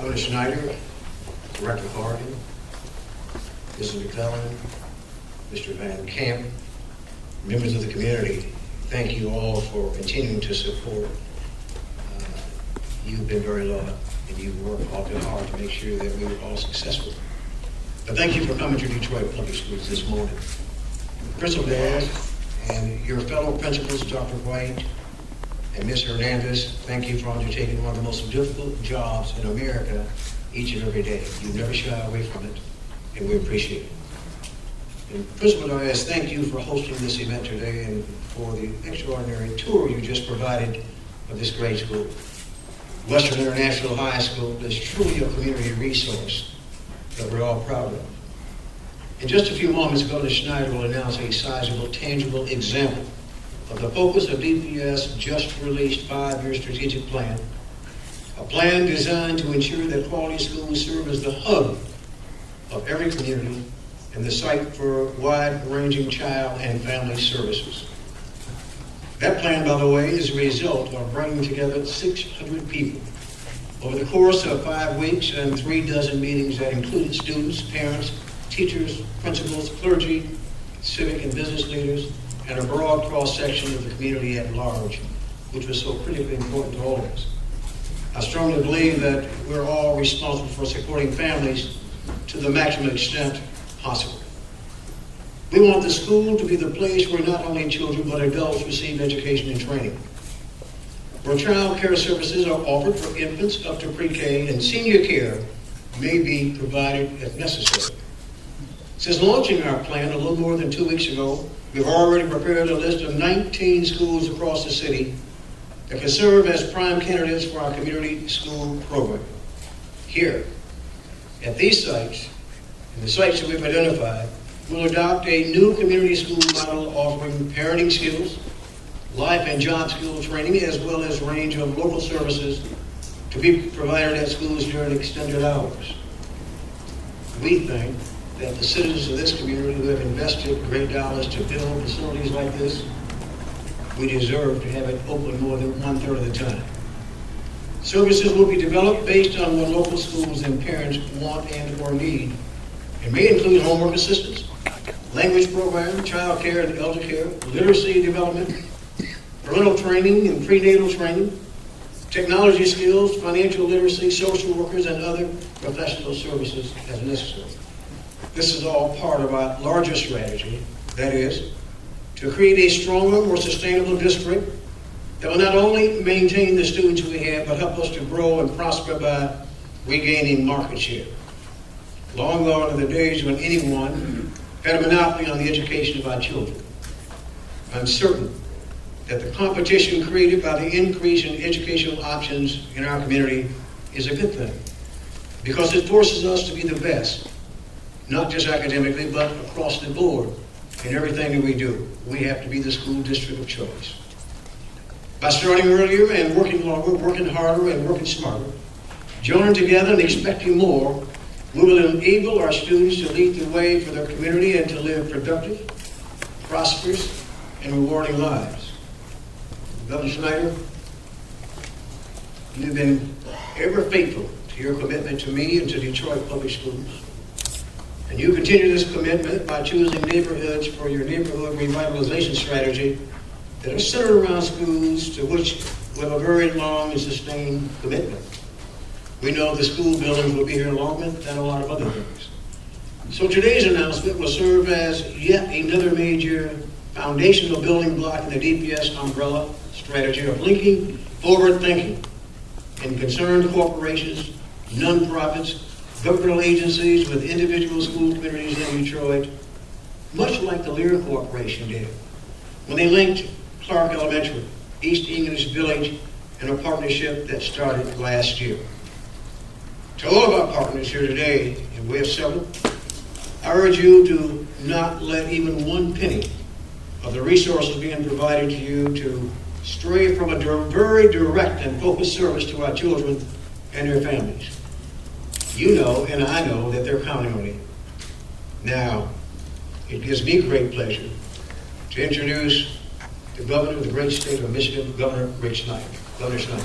Governor Snyder, Director Harden, Mrs. McClellan, Mr. Van Camp, members of the community, thank you all for continuing to support. You've been very loyal, and you've worked awfully hard to make sure that we were all successful. But thank you for coming to Detroit Public Schools this morning. Principal Daz and your fellow principals, Dr. White and Ms. Hernandez, thank you for undertaking one of the most difficult jobs in America each and every day. You never shy away from it, and we appreciate it. And Principal Daz, thank you for hosting this event today and for the extraordinary tour you just provided of this great school. Western International High School is truly a community resource that we're all proud of. In just a few moments, Governor Snyder will announce a sizable, tangible example of the focus of DPS' just released 5-year strategic plan, a plan designed to ensure that quality schools serve as the hub of every community and the site for wide-ranging child and family services. That plan, by the way, is a result of bringing together 600 people over the course of 5 weeks and 36 meetings that included students, parents, teachers, principals, clergy, civic and business leaders, and a broad cross-section of the community at large, which was so critically important to all of us. I strongly believe that we're all responsible for supporting families to the maximum extent possible. We want the school to be the place where not only children but adults receive education and training, where child care services are offered for infants up to pre-K and senior care may be provided if necessary. Since launching our plan a little more than 2 weeks ago, we've already prepared a list of 19 schools across the city that can serve as prime candidates for our community school program. Here, at these sites, and the sites that we've identified, we'll adopt a new community school model offering parenting skills, life and job skill training, as well as a range of local services to be provided at schools during extended hours. We think that the citizens of this community who have invested great dollars to build facilities like this, we deserve to have it open more than 1/3 of the time. Services will be developed based on what local schools and parents want and or need. It may include homework assistance, language program, child care and elder care, literacy development, parental training and prenatal training, technology skills, financial literacy, social workers, and other professional services as necessary. This is all part of our larger strategy, that is, to create a stronger, more sustainable district that will not only maintain the students we have, but help us to grow and prosper by regaining market share. Long gone are the days when anyone had a monopoly on the education of our children. I'm certain that the competition created by the increase in educational options in our community is a good thing, because it forces us to be the best, not just academically, but across the board in everything that we do. We have to be the school district of choice. By starting earlier and working longer, working harder and working smarter, joining together and expecting more, we will enable our students to lead the way for their community and to live productive, prosperous, and rewarding lives. Governor Snyder, you've been ever faithful to your commitment to me and to Detroit Public Schools. And you continue this commitment by choosing neighborhoods for your neighborhood revitalization strategy that are centered around schools to which we have a very long and sustained commitment. We know the school buildings will be here longer than a lot of other things. So today's announcement will serve as yet another major foundational building block in the DPS umbrella strategy of linking forward thinking in concerned corporations, nonprofits, governmental agencies with individual school communities in Detroit, much like the Lear Corporation did when they linked Clark Elementary, East English Village, in a partnership that started last year. To all of our partners here today, and we have several, I urge you to not let even one penny of the resources being provided to you to stray from a very direct and focused service to our children and their families. You know, and I know, that they're counting on you. Now, it gives me great pleasure to introduce the governor of the great state of Michigan, Governor Rick Snyder. Governor Snyder.